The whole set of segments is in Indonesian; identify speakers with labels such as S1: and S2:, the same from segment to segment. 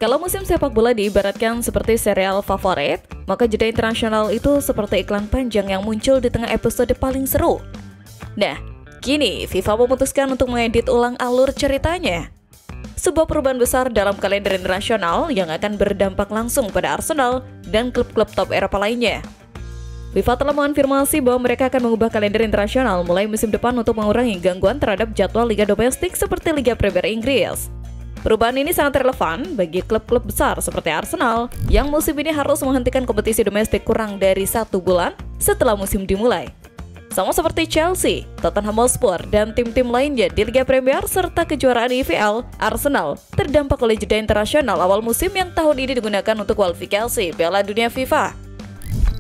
S1: Kalau musim sepak bola diibaratkan seperti serial favorit, maka jeda internasional itu seperti iklan panjang yang muncul di tengah episode paling seru. Nah, kini FIFA memutuskan untuk mengedit ulang alur ceritanya. Sebuah perubahan besar dalam kalender internasional yang akan berdampak langsung pada Arsenal dan klub-klub top Eropa lainnya. FIFA telah mengonfirmasi bahwa mereka akan mengubah kalender internasional mulai musim depan untuk mengurangi gangguan terhadap jadwal liga domestik seperti Liga Premier Inggris. Perubahan ini sangat relevan bagi klub-klub besar seperti Arsenal yang musim ini harus menghentikan kompetisi domestik kurang dari 1 bulan setelah musim dimulai. Sama seperti Chelsea, Tottenham Hotspur, dan tim-tim lainnya di Liga Premier serta kejuaraan EPL, Arsenal terdampak oleh jeda internasional awal musim yang tahun ini digunakan untuk kualifikasi Piala Dunia FIFA.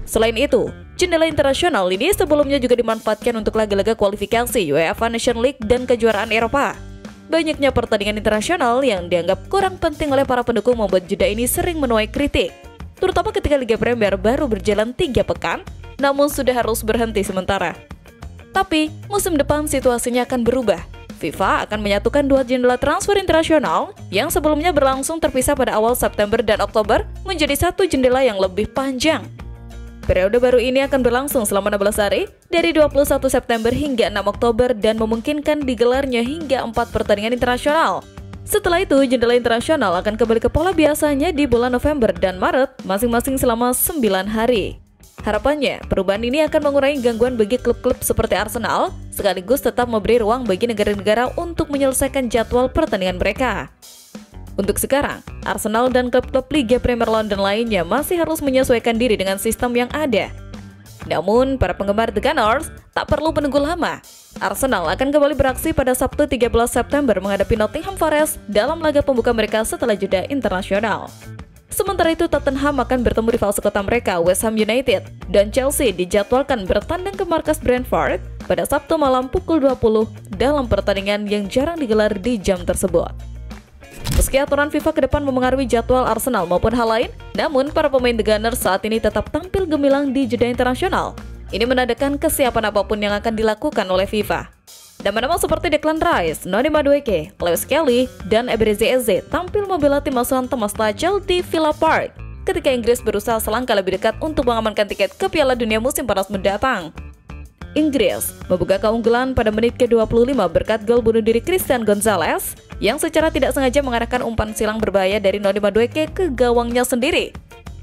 S1: Selain itu, jendela internasional ini sebelumnya juga dimanfaatkan untuk laga-laga kualifikasi UEFA Nations League dan kejuaraan Eropa. Banyaknya pertandingan internasional yang dianggap kurang penting oleh para pendukung membuat jeda ini sering menuai kritik, terutama ketika Liga Premier baru berjalan 3 pekan, namun sudah harus berhenti sementara. Tapi, musim depan situasinya akan berubah. FIFA akan menyatukan 2 jendela transfer internasional yang sebelumnya berlangsung terpisah pada awal September dan Oktober menjadi 1 jendela yang lebih panjang. Periode baru ini akan berlangsung selama 16 hari, dari 21 September hingga 6 Oktober dan memungkinkan digelarnya hingga 4 pertandingan internasional. Setelah itu, jendela internasional akan kembali ke pola biasanya di bulan November dan Maret, masing-masing selama 9 hari. Harapannya, perubahan ini akan mengurangi gangguan bagi klub-klub seperti Arsenal, sekaligus tetap memberi ruang bagi negara-negara untuk menyelesaikan jadwal pertandingan mereka. Untuk sekarang, Arsenal dan klub-klub Liga Premier London lainnya masih harus menyesuaikan diri dengan sistem yang ada. Namun, para penggemar The Gunners tak perlu menunggu lama. Arsenal akan kembali beraksi pada Sabtu 13 September menghadapi Nottingham Forest dalam laga pembuka mereka setelah jeda internasional. Sementara itu, Tottenham akan bertemu rival sekota mereka, West Ham United, dan Chelsea dijadwalkan bertandang ke markas Brentford pada Sabtu malam pukul 20 dalam pertandingan yang jarang digelar di jam tersebut. Meski aturan FIFA ke depan memengaruhi jadwal Arsenal maupun hal lain, namun para pemain The Gunners saat ini tetap tampil gemilang di jeda internasional. Ini menandakan kesiapan apapun yang akan dilakukan oleh FIFA. Nama-nama seperti Declan Rice, Noni Madueke, Lewis Kelly, dan Eberechi Eze tampil membela tim asuhan Thomas Tuchel di Villa Park ketika Inggris berusaha selangkah lebih dekat untuk mengamankan tiket ke Piala Dunia musim panas mendatang. Inggris membuka keunggulan pada menit ke-25 berkat gol bunuh diri Christian Gonzalez yang secara tidak sengaja mengarahkan umpan silang berbahaya dari Noni Madueke ke gawangnya sendiri.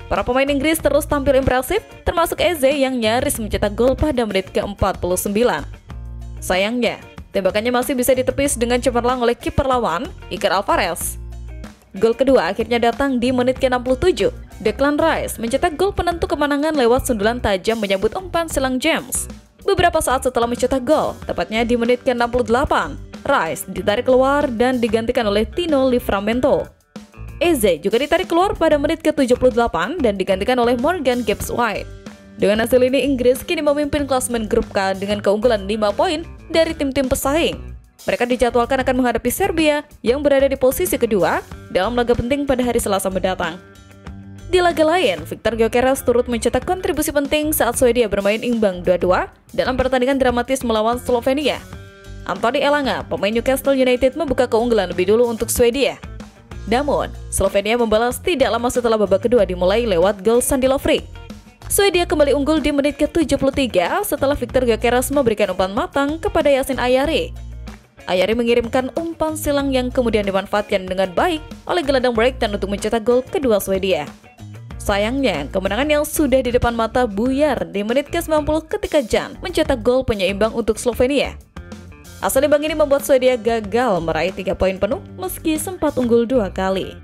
S1: Para pemain Inggris terus tampil impresif, termasuk Eze yang nyaris mencetak gol pada menit ke-49. Sayangnya, tembakannya masih bisa ditepis dengan cemerlang oleh kiper lawan, Iker Alvarez. Gol kedua akhirnya datang di menit ke-67. Declan Rice mencetak gol penentu kemenangan lewat sundulan tajam menyambut umpan silang James. Beberapa saat setelah mencetak gol, tepatnya di menit ke-68, Rice ditarik keluar dan digantikan oleh Tino Livramento. Eze juga ditarik keluar pada menit ke-78 dan digantikan oleh Morgan Gibbs-White. Dengan hasil ini, Inggris kini memimpin klasemen grup K dengan keunggulan 5 poin dari tim-tim pesaing. Mereka dijadwalkan akan menghadapi Serbia yang berada di posisi kedua dalam laga penting pada hari Selasa mendatang. Di laga lain, Viktor Gyökeres turut mencetak kontribusi penting saat Swedia bermain imbang 2-2 dalam pertandingan dramatis melawan Slovenia. Anthony Elanga, pemain Newcastle United, membuka keunggulan lebih dulu untuk Swedia. Namun, Slovenia membalas tidak lama setelah babak kedua dimulai lewat gol Sandi Lovric. Swedia kembali unggul di menit ke-73 setelah Viktor Gyökeres memberikan umpan matang kepada Yasin Ayari. Ayari mengirimkan umpan silang yang kemudian dimanfaatkan dengan baik oleh gelandang Brighton untuk mencetak gol kedua Swedia. Sayangnya, kemenangan yang sudah di depan mata buyar di menit ke-90 ketika Jan mencetak gol penyeimbang untuk Slovenia. Hasil imbang ini membuat Swedia gagal meraih 3 poin penuh meski sempat unggul 2 kali.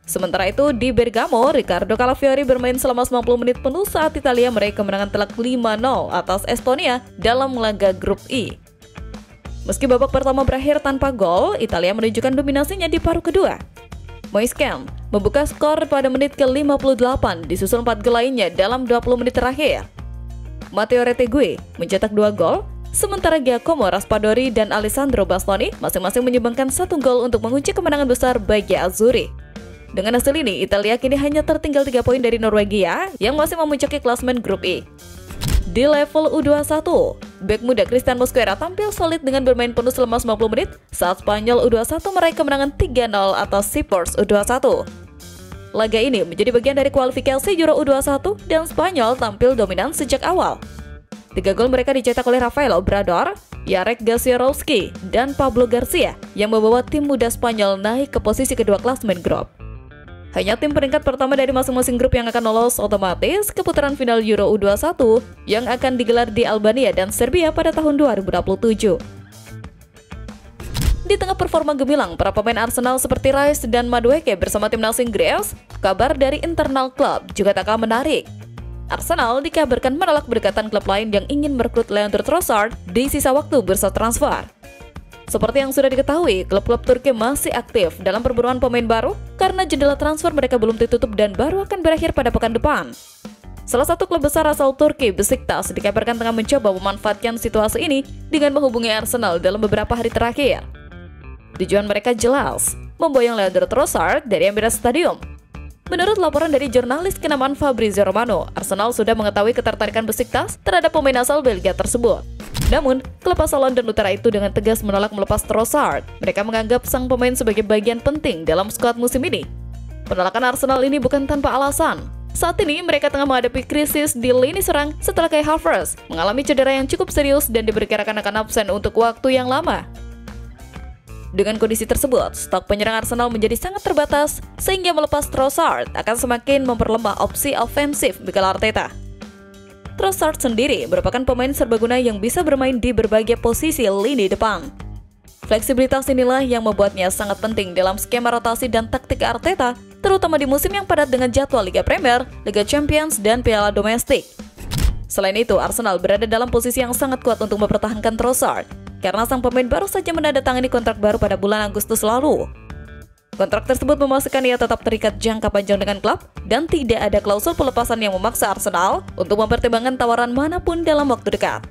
S1: Sementara itu, di Bergamo, Riccardo Calafiori bermain selama 90 menit penuh saat Italia meraih kemenangan telak 5-0 atas Estonia dalam laga grup I. Meski babak pertama berakhir tanpa gol, Italia menunjukkan dominasinya di paruh kedua. Moise Kean membuka skor pada menit ke-58 disusul 4 gol lainnya dalam 20 menit terakhir. Matteo Retegui mencetak 2 gol, sementara Giacomo Raspadori dan Alessandro Bastoni masing-masing menyumbangkan 1 gol untuk mengunci kemenangan besar bagi Azzurri. Dengan hasil ini, Italia kini hanya tertinggal 3 poin dari Norwegia yang masih memuncaki klasemen grup E. Di level U21, bek muda Christian Mosquera tampil solid dengan bermain penuh selama 90 menit saat Spanyol U21 meraih kemenangan 3-0 atas Cyprus U21. Laga ini menjadi bagian dari kualifikasi Euro U21 dan Spanyol tampil dominan sejak awal. 3 gol mereka dicetak oleh Rafael Obrador, Jarek Gasiorowski, dan Pablo Garcia yang membawa tim muda Spanyol naik ke posisi kedua klasemen grup. Hanya tim peringkat pertama dari masing-masing grup yang akan lolos otomatis ke putaran final Euro U21 yang akan digelar di Albania dan Serbia pada tahun 2027. Di tengah performa gemilang para pemain Arsenal seperti Rice dan Madueke bersama timnas Inggris, kabar dari internal klub juga tak kalah menarik. Arsenal dikabarkan menolak berdekatan klub lain yang ingin merekrut Leandro Trossard di sisa waktu bursa transfer. Seperti yang sudah diketahui, klub-klub Turki masih aktif dalam perburuan pemain baru karena jendela transfer mereka belum ditutup dan baru akan berakhir pada pekan depan. Salah satu klub besar asal Turki, Besiktas, dikabarkan tengah mencoba memanfaatkan situasi ini dengan menghubungi Arsenal dalam beberapa hari terakhir. Tujuan mereka jelas, memboyong Leandro Trossard dari Emirates Stadium. Menurut laporan dari jurnalis kenamaan Fabrizio Romano, Arsenal sudah mengetahui ketertarikan Besiktas terhadap pemain asal Belgia tersebut. Namun, klub asal London Utara itu dengan tegas menolak melepas Trossard. Mereka menganggap sang pemain sebagai bagian penting dalam skuad musim ini. Penolakan Arsenal ini bukan tanpa alasan. Saat ini, mereka tengah menghadapi krisis di lini serang setelah Kai Havertz mengalami cedera yang cukup serius dan diperkirakan akan absen untuk waktu yang lama. Dengan kondisi tersebut, stok penyerang Arsenal menjadi sangat terbatas, sehingga melepas Trossard akan semakin memperlemah opsi ofensif Mikel Arteta. Trossard sendiri merupakan pemain serbaguna yang bisa bermain di berbagai posisi lini depan. Fleksibilitas inilah yang membuatnya sangat penting dalam skema rotasi dan taktik Arteta, terutama di musim yang padat dengan jadwal Liga Premier, Liga Champions, dan Piala Domestik. Selain itu, Arsenal berada dalam posisi yang sangat kuat untuk mempertahankan Trossard, karena sang pemain baru saja menandatangani kontrak baru pada bulan Agustus lalu. Kontrak tersebut memastikan ia tetap terikat jangka panjang dengan klub dan tidak ada klausul pelepasan yang memaksa Arsenal untuk mempertimbangkan tawaran manapun dalam waktu dekat.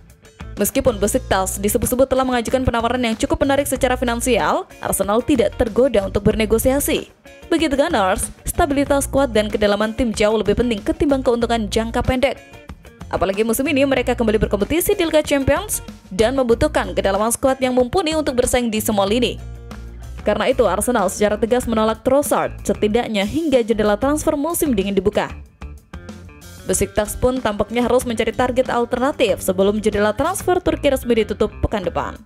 S1: Meskipun Besiktas disebut-sebut telah mengajukan penawaran yang cukup menarik secara finansial, Arsenal tidak tergoda untuk bernegosiasi. Bagi The Gunners, stabilitas skuad dan kedalaman tim jauh lebih penting ketimbang keuntungan jangka pendek. Apalagi musim ini mereka kembali berkompetisi di Liga Champions dan membutuhkan kedalaman skuad yang mumpuni untuk bersaing di semua lini. Karena itu, Arsenal secara tegas menolak Trossard setidaknya hingga jendela transfer musim dingin dibuka. Besiktas pun tampaknya harus mencari target alternatif sebelum jendela transfer Turki resmi ditutup pekan depan.